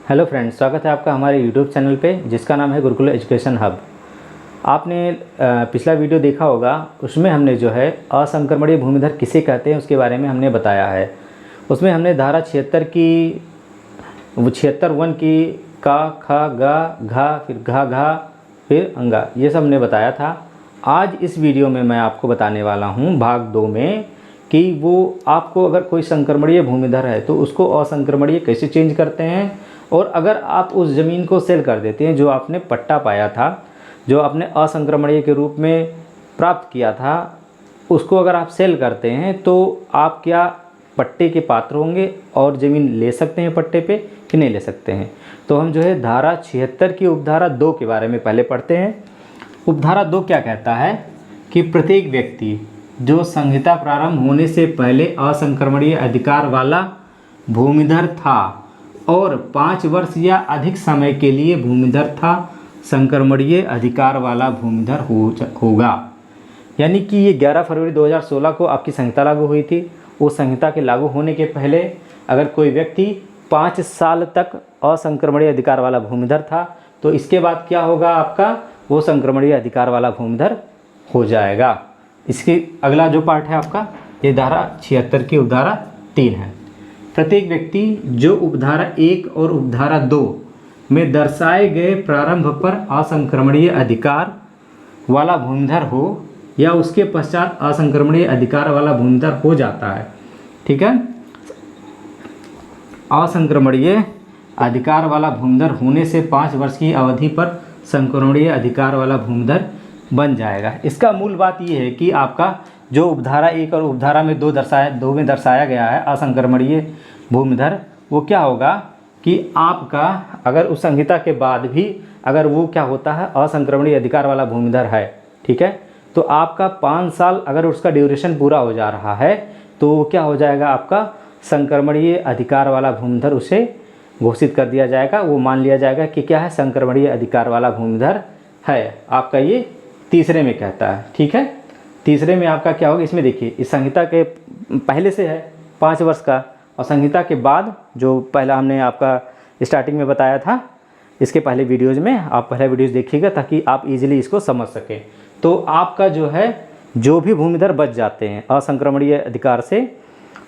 Hello friends, स्वागत है आपका हमारे यूट्यूब चैनल पे जिसका नाम है गुरुकुल एजुकेशन हब। आपने पिछला वीडियो देखा होगा, उसमें हमने जो है असंक्रमणीय भूमिधर किसे कहते हैं उसके बारे में हमने बताया है। उसमें हमने धारा 76 की 76(1) की का, खा, गा, घा, फिर घा, घा, फिर अंगा, ये सब हमने बताया था। आज इस वीडियो में मैं आपको बताने वाला हूँ भाग 2 में कि वो आपको अगर कोई संक्रमणीय भूमिधर है तो उसको असंक्रमणीय कैसे चेंज करते हैं, और अगर आप उस ज़मीन को सेल कर देते हैं जो आपने पट्टा पाया था, जो आपने असंक्रमणीय के रूप में प्राप्त किया था, उसको अगर आप सेल करते हैं तो आप क्या पट्टे के पात्र होंगे और ज़मीन ले सकते हैं पट्टे पे कि नहीं ले सकते हैं। तो हम जो है धारा 76 की उपधारा 2 के बारे में पहले पढ़ते हैं। उपधारा 2 क्या कहता है कि प्रत्येक व्यक्ति जो संहिता प्रारंभ होने से पहले असंक्रमणीय अधिकार वाला भूमिधर था और 5 वर्ष या अधिक समय के लिए भूमिधर था, संक्रमणीय अधिकार वाला भूमिधर होगा। यानी कि ये 11 फरवरी 2016 को आपकी संहिता लागू हुई थी। वो संहिता के लागू होने के पहले अगर कोई व्यक्ति 5 साल तक असंक्रमणीय अधिकार वाला भूमिधर था तो इसके बाद क्या होगा, आपका वो संक्रमणीय अधिकार वाला भूमिधर हो जाएगा। इसके अगला जो पार्ट है आपका, ये धारा 76 की उपधारा 3 है। प्रत्येक व्यक्ति जो उपधारा 1 और उपधारा 2 में दर्शाए गए प्रारंभ पर असंक्रमणीय अधिकार वाला भूमिधर हो या उसके पश्चात असंक्रमणीय अधिकार वाला भूमिधर हो जाता है, ठीक है। असंक्रमणीय अधिकार वाला भूमिधर होने से 5 वर्ष की अवधि पर संक्रमणीय अधिकार वाला भूमिधर बन जाएगा। इसका मूल बात ये है कि आपका जो उपधारा 1 और उपधारा में 2 में दर्शाया गया है असंक्रमणीय भूमिधर, वो क्या होगा कि आपका अगर उस संहिता के बाद भी अगर वो क्या होता है असंक्रमणीय अधिकार वाला भूमिधर है, ठीक है, तो आपका 5 साल अगर उसका ड्यूरेशन पूरा हो जा रहा है तो क्या हो जाएगा, आपका संक्रमणीय अधिकार वाला भूमिधर उसे घोषित कर दिया जाएगा। वो मान लिया जाएगा कि क्या है, संक्रमणीय अधिकार वाला भूमिधर है। आपका ये तीसरे में कहता है, ठीक है। तीसरे में आपका क्या होगा, इसमें देखिए इस संहिता के पहले से है 5 वर्ष का, और संहिता के बाद जो पहला हमने आपका स्टार्टिंग में बताया था, इसके पहले वीडियोज़ में आप पहला वीडियोज़ देखिएगा ताकि आप इजीली इसको समझ सकें। तो आपका जो है जो भी भूमिधर बच जाते हैं असंक्रमणीय अधिकार से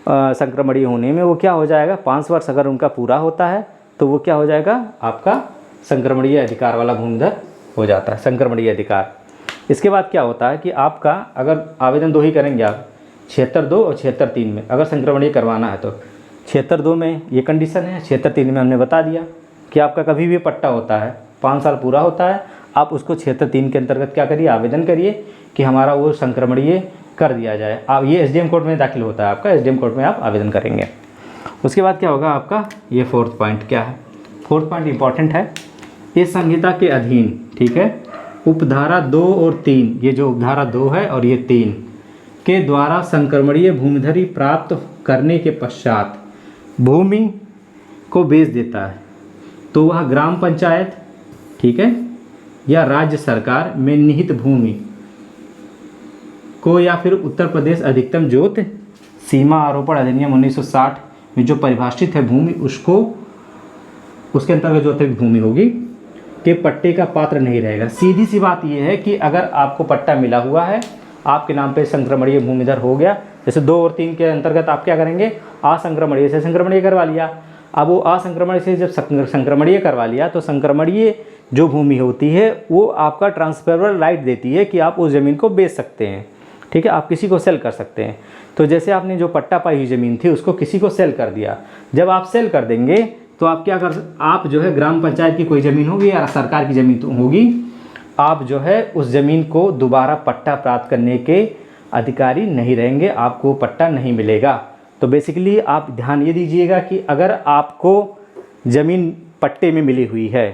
संक्रमणीय होने में, वो क्या हो जाएगा, 5 वर्ष अगर उनका पूरा होता है तो वो क्या हो जाएगा, आपका संक्रमणीय अधिकार वाला भूमिधर हो जाता है, संक्रमणीय अधिकार। इसके बाद क्या होता है कि आपका अगर आवेदन 2 ही करेंगे आप, 76(2) और 76(3) में अगर संक्रमणीय करवाना है तो 76(2) में ये कंडीशन है, 76(3) में हमने बता दिया कि आपका कभी भी पट्टा होता है 5 साल पूरा होता है, आप उसको 76(3) के अंतर्गत क्या करिए, आवेदन करिए कि हमारा वो संक्रमणीय कर दिया जाए। आप ये एसडीएम कोर्ट में दाखिल होता है, आपका एसडीएम कोर्ट में आप आवेदन करेंगे। उसके बाद क्या होगा आपका, ये 4th पॉइंट क्या है, 4th पॉइंट इंपॉर्टेंट है। इस संहिता के अधीन, ठीक है, उपधारा 2 और 3, ये जो उपधारा 2 है और ये 3 के द्वारा संक्रमणीय भूमिधरी प्राप्त करने के पश्चात भूमि को बेच देता है तो वह ग्राम पंचायत, ठीक है, या राज्य सरकार में निहित भूमि को या फिर उत्तर प्रदेश अधिकतम जोत सीमा आरोपण अधिनियम 1960 में जो परिभाषित है भूमि, उसको उसके अंतर्गत जो अतिरिक्त भूमि होगी के पट्टे का पात्र नहीं रहेगा। सीधी सी बात यह है कि अगर आपको पट्टा मिला हुआ है, आपके नाम पे संक्रमणीय भूमिधर हो गया, जैसे 2 और 3 के अंतर्गत आप क्या करेंगे, असंक्रमणीय से संक्रमणीय करवा लिया। अब वो असंक्रमणीय से जब संक्रमणीय करवा लिया तो संक्रमणीय जो भूमि होती है वो आपका ट्रांसफरेबल राइट देती है कि आप उस ज़मीन को बेच सकते हैं, ठीक है, आप किसी को सेल कर सकते हैं। तो जैसे आपने जो पट्टा पाई हुई ज़मीन थी उसको किसी को सेल कर दिया, जब आप सेल कर देंगे तो आप क्या आप जो है ग्राम पंचायत की कोई ज़मीन होगी या सरकार की ज़मीन तो होगी, आप जो है उस ज़मीन को दोबारा पट्टा प्राप्त करने के अधिकारी नहीं रहेंगे, आपको पट्टा नहीं मिलेगा। तो बेसिकली आप ध्यान ये दीजिएगा कि अगर आपको ज़मीन पट्टे में मिली हुई है,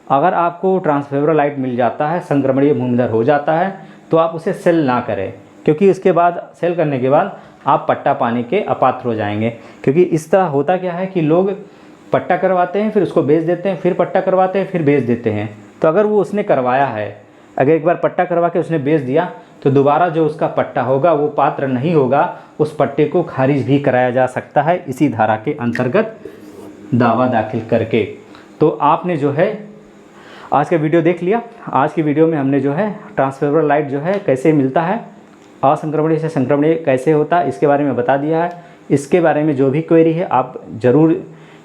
अगर आपको ट्रांसफरेबल राइट मिल जाता है, संक्रमणीय भूमिधर हो जाता है, तो आप उसे सेल ना करें, क्योंकि उसके बाद सेल करने के बाद आप पट्टा पाने के अपात्र हो जाएंगे। क्योंकि इस तरह होता क्या है कि लोग पट्टा करवाते हैं, फिर उसको बेच देते हैं, फिर पट्टा करवाते हैं, फिर बेच देते हैं। तो अगर वो उसने करवाया है, अगर एक बार पट्टा करवा के उसने बेच दिया तो दोबारा जो उसका पट्टा होगा वो पात्र नहीं होगा, उस पट्टे को खारिज भी कराया जा सकता है इसी धारा के अंतर्गत दावा दाखिल करके। तो आपने जो है आज का वीडियो देख लिया। आज की वीडियो में हमने जो है ट्रांसफरेबल लाइट जो है कैसे मिलता है, असंक्रमणीय से संक्रमणीय कैसे होता है, इसके बारे में बता दिया है। इसके बारे में जो भी क्वेरी है आप ज़रूर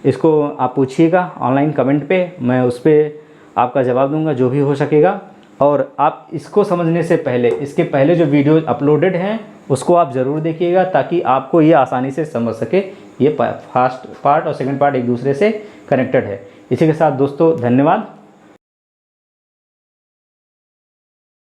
इसको आप पूछिएगा ऑनलाइन कमेंट पे, मैं उस पर आपका जवाब दूंगा जो भी हो सकेगा। और आप इसको समझने से पहले इसके पहले जो वीडियो अपलोडेड हैं उसको आप ज़रूर देखिएगा, ताकि आपको ये आसानी से समझ सके ये फर्स्ट पार्ट और सेकंड पार्ट एक दूसरे से कनेक्टेड है। इसी के साथ दोस्तों धन्यवाद।